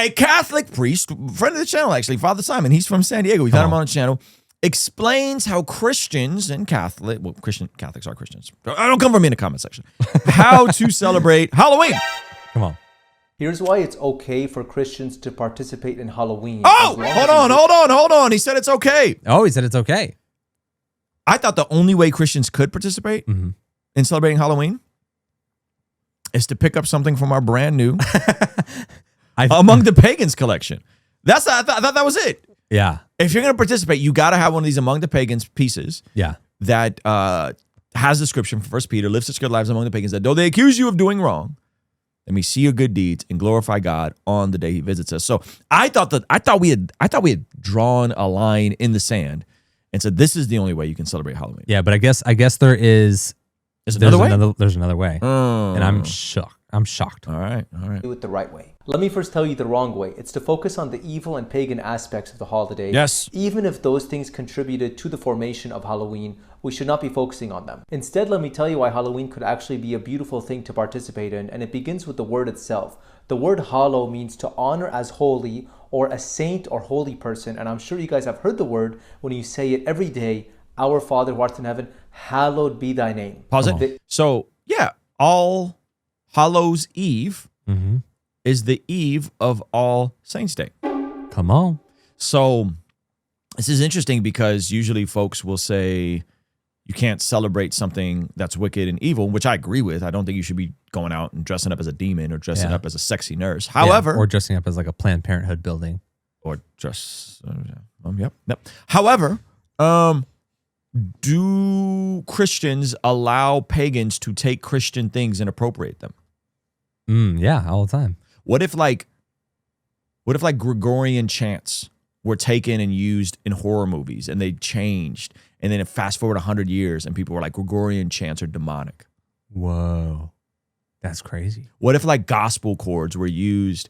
A Catholic priest, friend of the channel actually, Father Simon, he's from San Diego. We've had him on the channel. Explains how Christians and Catholics are Christians. Don't come for me in the comment section. How to celebrate Halloween. Come on. Here's why it's okay for Christians to participate in Halloween. Oh, hold on. He said it's okay. Oh, he said it's okay. I thought the only way Christians could participate in celebrating Halloween is to pick up something from our brand new Among the Pagans collection. I thought that was it. Yeah. If you're going to participate, you got to have one of these Among the Pagans pieces. Yeah. That has description from 1 Peter, live such good lives among the pagans that though they accuse you of doing wrong, let me see your good deeds and glorify God on the day He visits us. So I thought we had drawn a line in the sand and said this is the only way you can celebrate Halloween. Yeah, but I guess there's another way, and I'm shocked. All right. Do it the right way. Let me first tell you the wrong way. It's to focus on the evil and pagan aspects of the holiday. Yes. Even if those things contributed to the formation of Halloween, we should not be focusing on them. Instead, let me tell you why Halloween could actually be a beautiful thing to participate in, and it begins with the word itself. The word hallow means to honor as holy or a saint or holy person, and I'm sure you guys have heard the word when you say it every day, Our Father who art in heaven, hallowed be thy name. Pause it. So, yeah, All Hallows Eve is the eve of All Saints Day. Come on. So this is interesting because usually folks will say you can't celebrate something that's wicked and evil, which I agree with. I don't think you should be going out and dressing up as a demon or dressing up as a sexy nurse. However, or dressing up as like a Planned Parenthood building. Or just, yep. However, do Christians allow pagans to take Christian things and appropriate them? Yeah, all the time. What if like Gregorian chants were taken and used in horror movies and they changed, and then fast forward 100 years and people were like, Gregorian chants are demonic? Whoa, that's crazy. What if like gospel chords were used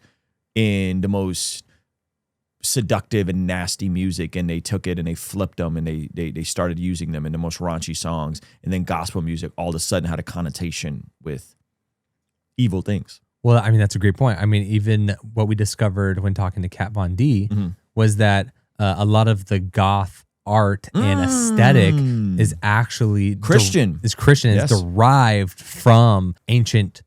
in the most seductive and nasty music, and they took it and they flipped them and they started using them in the most raunchy songs, and then gospel music all of a sudden had a connotation with evil things? Well, I mean, that's a great point. I mean, even what we discovered when talking to Kat Von D was that a lot of the goth art and aesthetic is actually Christian. Is derived from ancient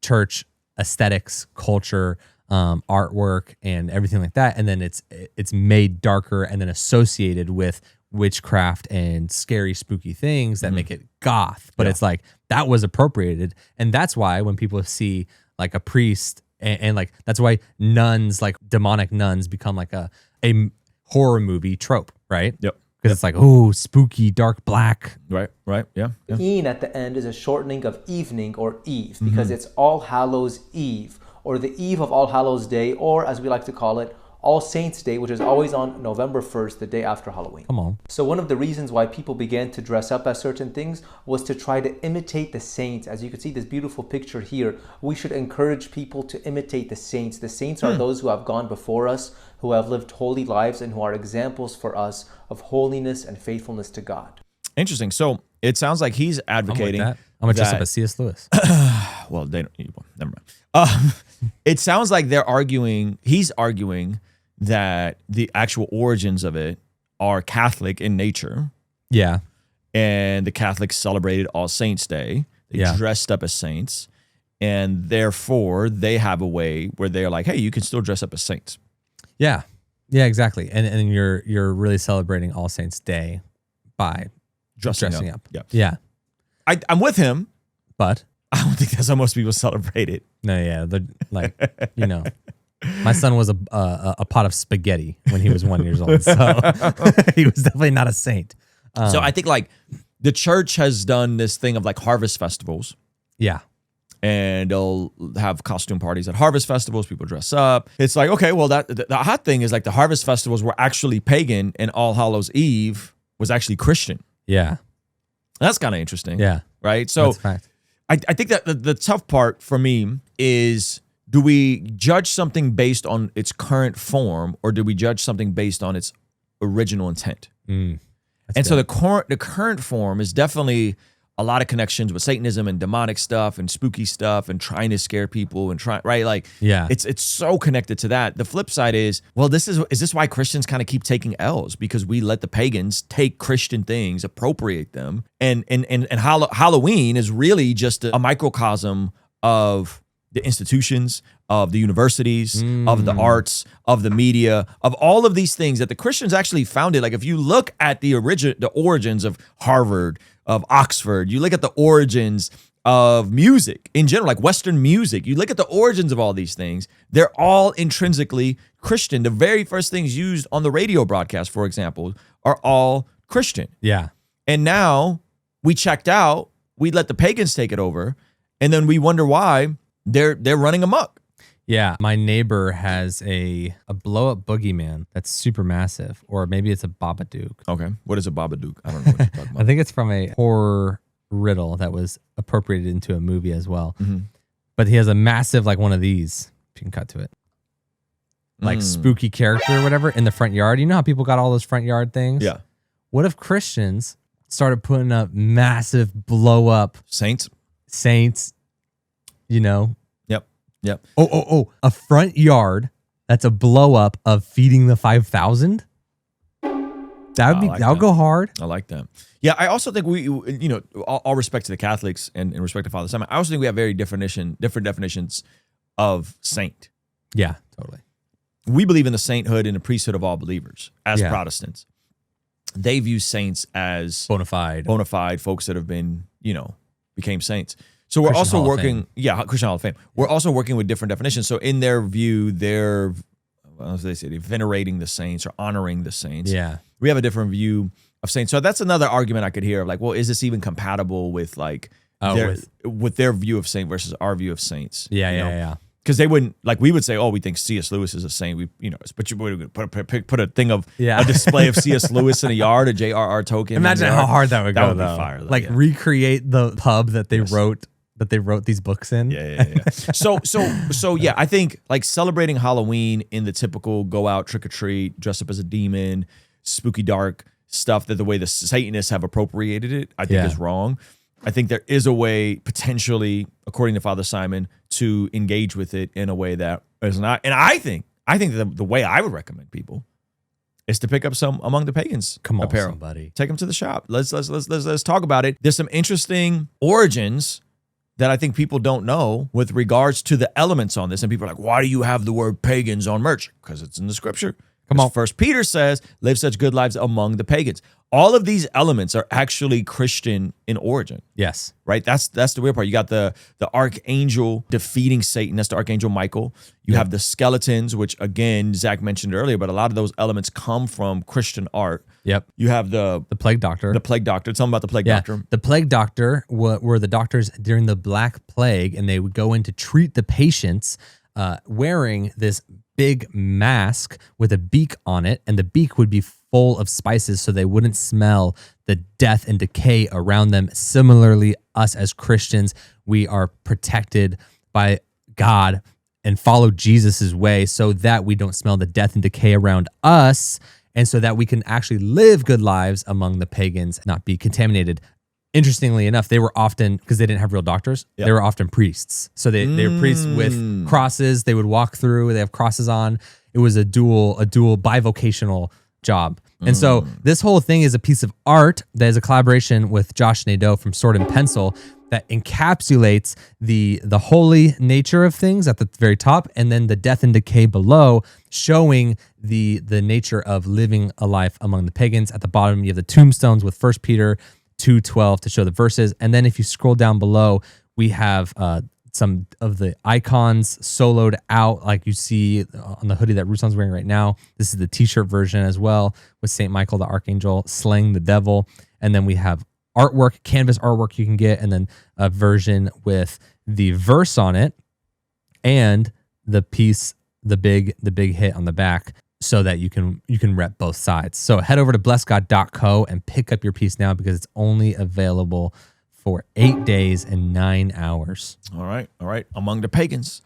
church aesthetics, culture, artwork, and everything like that. And then it's made darker and then associated with witchcraft and scary, spooky things that make it goth. But it's like that was appropriated, and that's why when people see like a priest and like that's why nuns, like demonic nuns, become like a horror movie trope, right? Yep. Because it's like, oh, spooky, dark black. Right, yeah. Een at the end is a shortening of evening or eve, because it's All Hallows Eve, or the eve of All Hallows Day, or as we like to call it, All Saints Day, which is always on November 1st, the day after Halloween. Come on. So one of the reasons why people began to dress up as certain things was to try to imitate the saints. As you can see this beautiful picture here, we should encourage people to imitate the saints. The saints are those who have gone before us, who have lived holy lives, and who are examples for us of holiness and faithfulness to God. Interesting. So it sounds like he's advocating. I'm gonna dress up as C.S. Lewis. Well, they don't. Well, never mind. It sounds like he's arguing that the actual origins of it are Catholic in nature. Yeah. And the Catholics celebrated All Saints Day. They dressed up as saints. And therefore, they have a way where they're like, hey, you can still dress up as saints. Yeah. Yeah, exactly. And you're really celebrating All Saints Day by dressing up. Yeah. I'm with him. But I don't think that's how most people celebrate it. No, yeah. My son was a pot of spaghetti when he was 1 year old, so he was definitely not a saint. So I think like the church has done this thing of like harvest festivals. Yeah. And they'll have costume parties at harvest festivals. People dress up. It's like, okay, well, the hot thing is like the harvest festivals were actually pagan, and All Hallows Eve was actually Christian. Yeah. That's kind of interesting. Yeah. Right? So that's a fact. I think that the tough part for me is, do we judge something based on its current form, or do we judge something based on its original intent? And so the current form is definitely a lot of connections with Satanism and demonic stuff and spooky stuff and trying to scare people and right? Like, Yeah. it's so connected to that. The flip side is, well, is this why Christians kind of keep taking L's? Because we let the pagans take Christian things, appropriate them. And Halloween is really just a microcosm of the institutions, of the universities, of the arts, of the media, of all of these things that the Christians actually founded. Like if you look at the origins of Harvard, of Oxford, you look at the origins of music in general, like Western music, you look at the origins of all these things, they're all intrinsically Christian. The very first things used on the radio broadcast, for example, are all Christian. Yeah. And now we checked out, we let the pagans take it over, and then we wonder why they're running amok. Yeah, my neighbor has a blow-up boogeyman that's super massive, or maybe it's a Babadook. Okay, what is a Babadook? I don't know what you're talking about. I think it's from a horror riddle that was appropriated into a movie as well. But he has a massive, like one of these, if you can cut to it, like spooky character or whatever in the front yard. You know how people got all those front yard things? Yeah. What if Christians started putting up massive blow-up Saints, you know? Yep. Oh, a front yard that's a blow up of feeding the 5,000. That would go hard. I like that. Yeah, I also think we, you know, all respect to the Catholics and in respect to Father Simon, I also think we have very different definitions of saint. Yeah, totally. We believe in the sainthood and the priesthood of all believers as Yeah. Protestants. They view saints as Bona fide folks that have been, you know, became saints. So we're Christian also Hall of working, Fame. Christian Hall of Fame. We're also working with different definitions. So in their view, they're venerating the saints or honoring the saints. Yeah. We have a different view of saints. So that's another argument I could hear of like, well, is this even compatible with like with their view of saint versus our view of saints? Yeah. Because they wouldn't, like we would say, oh, we think C.S. Lewis is a saint. We, you know, but you would put a thing of a display of C.S. Lewis in a yard, a J.R.R. Tolkien. Imagine how hard that would go. That would though. be fire. Though, like recreate the pub that they wrote. That they wrote these books in. Yeah. So yeah, I think like celebrating Halloween in the typical go out, trick or treat, dress up as a demon, spooky dark stuff that the way the Satanists have appropriated it, I think is wrong. I think there is a way potentially, according to Father Simon, to engage with it in a way that is not. And I think the way I would recommend people is to pick up some Among the Pagans apparel. Somebody. Take them to the shop. Let's talk about it. There's some interesting origins that I think people don't know with regards to the elements on this. And people are like, why do you have the word pagans on merch? Because it's in the scripture. Come on. First Peter says, live such good lives among the pagans. All of these elements are actually Christian in origin. Yes. Right? That's the weird part. You got the archangel defeating Satan. That's the archangel Michael. You have the skeletons, which again, Zach mentioned earlier, but a lot of those elements come from Christian art. Yep. You have the plague doctor. The plague doctor. Tell them about the plague doctor. The plague doctor were the doctors during the Black Plague, and they would go in to treat the patients wearing this big mask with a beak on it, and the beak would be full of spices so they wouldn't smell the death and decay around them. Similarly, us as Christians, we are protected by God and follow Jesus's way so that we don't smell the death and decay around us, and so that we can actually live good lives among the pagans, not be contaminated. Interestingly enough, they were often, because they didn't have real doctors, they were often priests. So they were priests with crosses. They would walk through. They have crosses on. It was a dual bivocational job. And so this whole thing is a piece of art that is a collaboration with Josh Nadeau from Sword and Pencil that encapsulates the holy nature of things at the very top, and then the death and decay below, showing the nature of living a life among the pagans. At the bottom, you have the tombstones with 1 Peter 2:12 to show the verses. And then if you scroll down below, we have some of the icons soloed out, like you see on the hoodie that Ruslan's wearing right now. This is the t-shirt version as well, with St. Michael the Archangel slaying the devil. And then we have artwork, canvas artwork you can get, and then a version with the verse on it and the piece, the big hit on the back, so that you can rep both sides. So head over to blessgod.co and pick up your piece now, because it's only available for 8 days and 9 hours. All right. Among the pagans.